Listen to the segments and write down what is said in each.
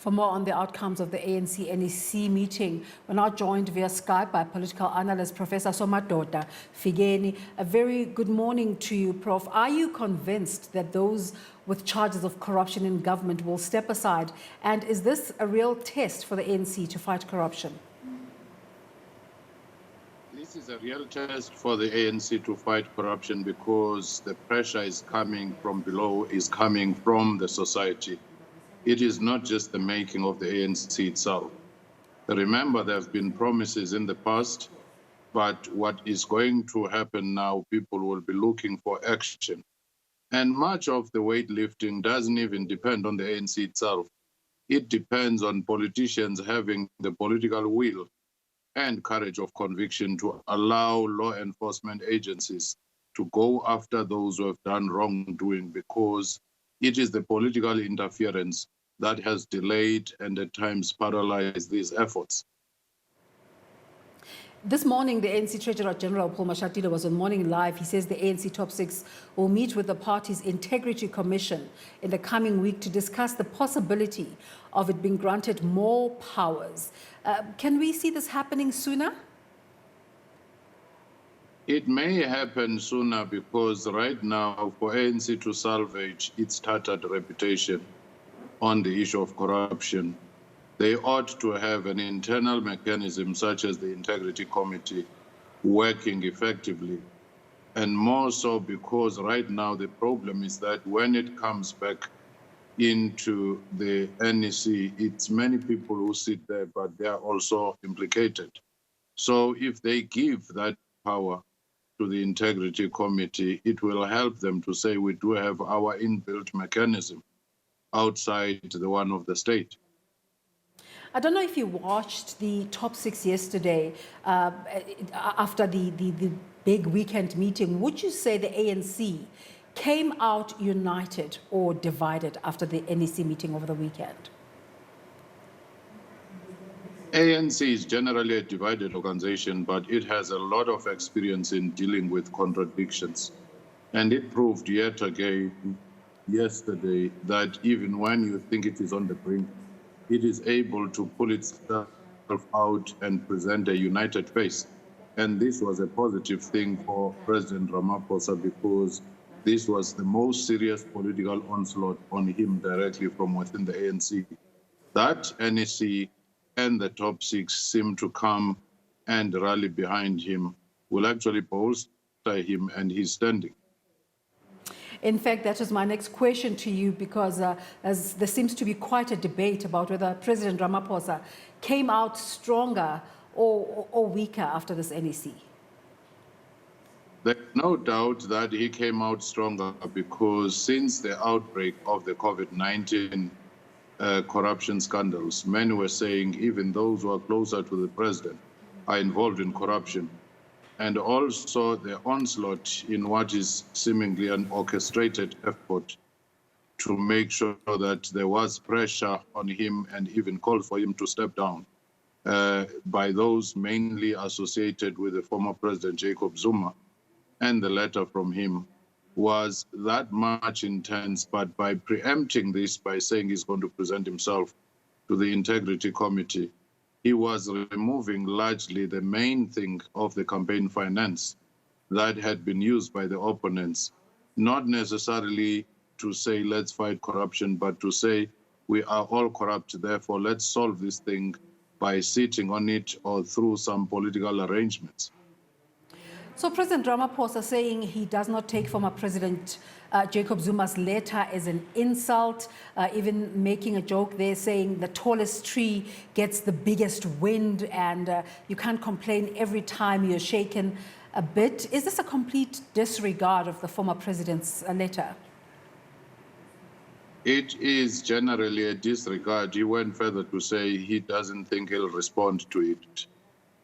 For more on the outcomes of the ANC NEC meeting, we're now joined via Skype by political analyst Professor Somadoda Fikeni. A very good morning to you, Prof. Are you convinced that those with charges of corruption in government will step aside? And is this a real test for the ANC to fight corruption? This is a real test for the ANC to fight corruption because the pressure is coming from below, is coming from the society. It is not just the making of the ANC itself. Remember, there have been promises in the past, but what is going to happen now, people will be looking for action. And much of the weightlifting doesn't even depend on the ANC itself. It depends on politicians having the political will and courage of conviction to allow law enforcement agencies to go after those who have done wrongdoing, because it is the political interference that has delayed and at times paralyzed these efforts. This morning, the ANC Treasurer General Paul Mashatile was on Morning Live. He says the ANC Top 6 will meet with the party's Integrity Commission in the coming week to discuss the possibility of it being granted more powers. Can we see this happening sooner? It may happen sooner because right now, for ANC to salvage its tattered reputation on the issue of corruption, they ought to have an internal mechanism such as the Integrity Committee working effectively. And more so because right now the problem is that when it comes back into the NEC, it's many people who sit there, but they are also implicated. So if they give that power to the Integrity Committee, it will help them to say we do have our inbuilt mechanism outside the one of the state. I don't know if you watched the Top 6 yesterday after the big weekend meeting. Would you say the ANC came out united or divided after the NEC meeting over the weekend? ANC is generally a divided organization, but it has a lot of experience in dealing with contradictions. And it proved yet again yesterday that even when you think it is on the brink, it is able to pull itself out and present a united face. And this was a positive thing for President Ramaphosa because this was the most serious political onslaught on him directly from within the ANC. That NEC and the Top 6 seem to come and rally behind him will actually bolster him and his standing. In fact, that was my next question to you, because as there seems to be quite a debate about whether President Ramaphosa came out stronger or weaker after this NEC. There's no doubt that he came out stronger because since the outbreak of the COVID-19 corruption scandals, many were saying even those who are closer to the president are involved in corruption. And also the onslaught in what is seemingly an orchestrated effort to make sure that there was pressure on him and even called for him to step down by those mainly associated with the former President Jacob Zuma. And the letter from him was that much intense, but by preempting this, by saying he's going to present himself to the Integrity Committee, he was removing largely the main thing of the campaign finance that had been used by the opponents, not necessarily to say, let's fight corruption, but to say, we are all corrupt, therefore let's solve this thing by sitting on it or through some political arrangements. So President Ramaphosa saying he does not take former President Jacob Zuma's letter as an insult, even making a joke there saying the tallest tree gets the biggest wind and you can't complain every time you're shaken a bit. Is this a complete disregard of the former president's letter? It is generally a disregard. He went further to say he doesn't think he'll respond to it.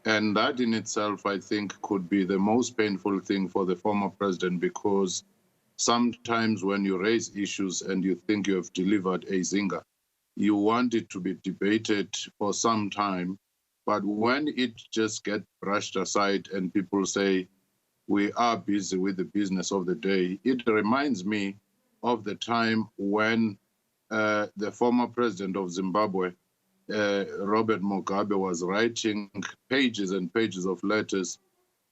And that in itself, I think, could be the most painful thing for the former president, because sometimes when you raise issues and you think you have delivered a zinger, you want it to be debated for some time. But when it just gets brushed aside and people say, we are busy with the business of the day, it reminds me of the time when the former president of Zimbabwe, Robert Mugabe, was writing pages and pages of letters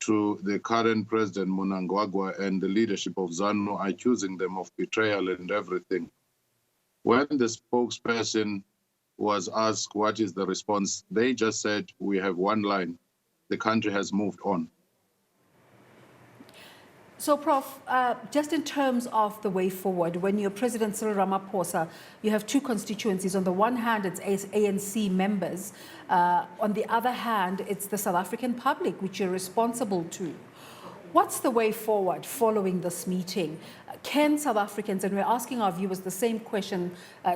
to the current president Mnangagwa and the leadership of ZANU, accusing them of betrayal and everything. When the spokesperson was asked what is the response, they just said, we have one line: the country has moved on. So, Prof, just in terms of the way forward, when you're President Cyril Ramaphosa, you have two constituencies. On the one hand, it's ANC members. On the other hand, it's the South African public, which you're responsible to. What's the way forward following this meeting? Can South Africans, and we're asking our viewers the same question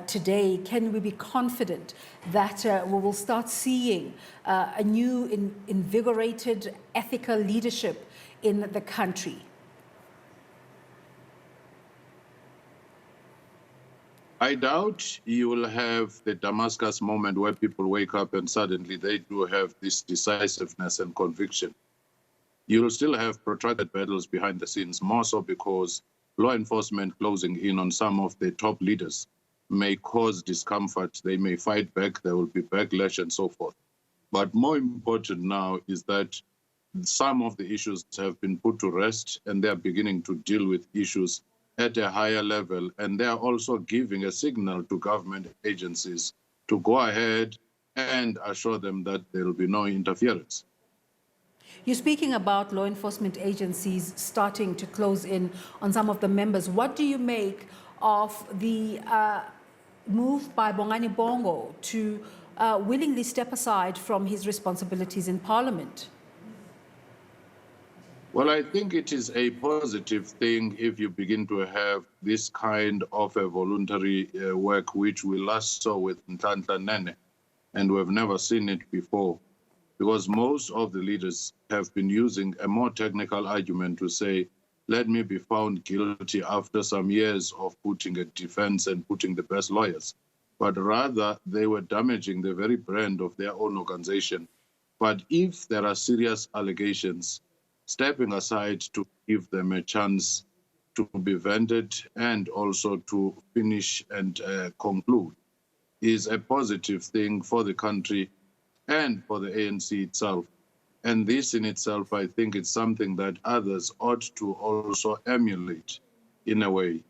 today, can we be confident that we will start seeing a new, invigorated, ethical leadership in the country? I doubt you will have the Damascus moment where people wake up and suddenly they do have this decisiveness and conviction. You will still have protracted battles behind the scenes, more so because law enforcement closing in on some of the top leaders may cause discomfort. They may fight back, there will be backlash and so forth. But more important now is that some of the issues have been put to rest and they are beginning to deal with issues at a higher level, and they are also giving a signal to government agencies to go ahead and assure them that there will be no interference. You're speaking about law enforcement agencies starting to close in on some of the members. What do you make of the move by Bongani Bongo to willingly step aside from his responsibilities in Parliament? Well, I think it is a positive thing if you begin to have this kind of a voluntary work, which we last saw with Nhlanhla Nene, and we've never seen it before, because most of the leaders have been using a more technical argument to say, let me be found guilty after some years of putting a defense and putting the best lawyers. But rather, they were damaging the very brand of their own organization. But if there are serious allegations, stepping aside to give them a chance to be vented and also to finish and conclude is a positive thing for the country and for the ANC itself. And this in itself, I think it's something that others ought to also emulate in a way.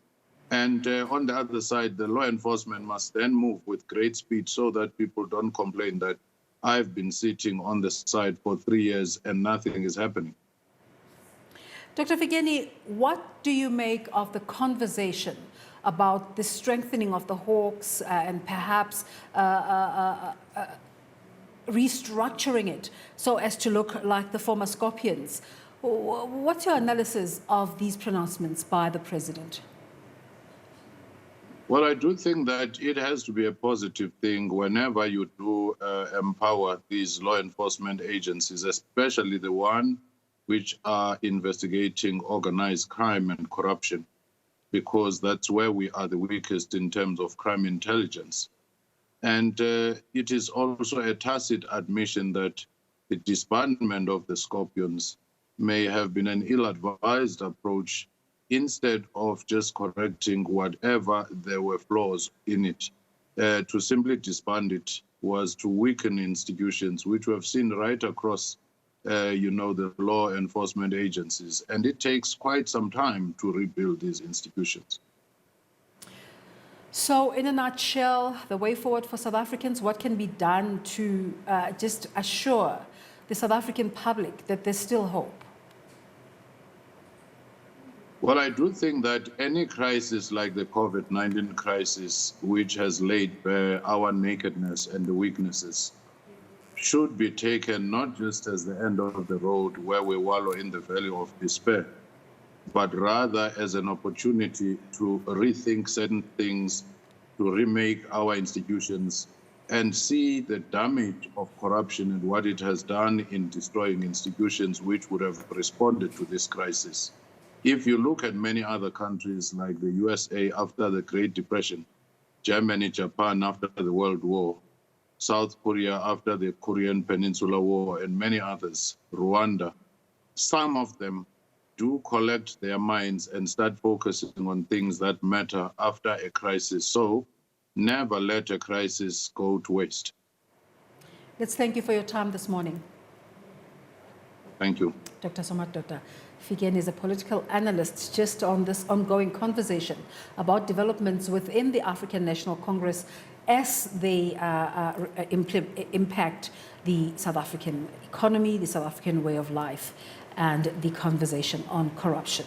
And on the other side, the law enforcement must then move with great speed so that people don't complain that I've been sitting on the side for 3 years and nothing is happening. Dr. Fikeni, what do you make of the conversation about the strengthening of the Hawks and perhaps restructuring it so as to look like the former Scorpions? What's your analysis of these pronouncements by the president? Well, I do think that it has to be a positive thing whenever you do empower these law enforcement agencies, especially the one which are investigating organized crime and corruption, because that's where we are the weakest in terms of crime intelligence. And it is also a tacit admission that the disbandment of the Scorpions may have been an ill-advised approach instead of just correcting whatever there were flaws in it. To simply disband it was to weaken institutions, which we have seen right across the law enforcement agencies. And it takes quite some time to rebuild these institutions. So in a nutshell, the way forward for South Africans, what can be done to just assure the South African public that there's still hope? Well, I do think that any crisis like the COVID-19 crisis, which has laid bare our nakedness and the weaknesses, should be taken not just as the end of the road where we wallow in the valley of despair, but rather as an opportunity to rethink certain things, to remake our institutions, and see the damage of corruption and what it has done in destroying institutions which would have responded to this crisis. If you look at many other countries like the USA after the Great Depression, Germany, Japan after the World War, South Korea after the Korean Peninsula War, and many others, Rwanda, some of them do collect their minds and start focusing on things that matter after a crisis. So never let a crisis go to waste. Let's thank you for your time this morning. Thank you. Dr. Somadoda Fikeni is a political analyst just on this ongoing conversation about developments within the African National Congress as they impact the South African economy, the South African way of life, and the conversation on corruption.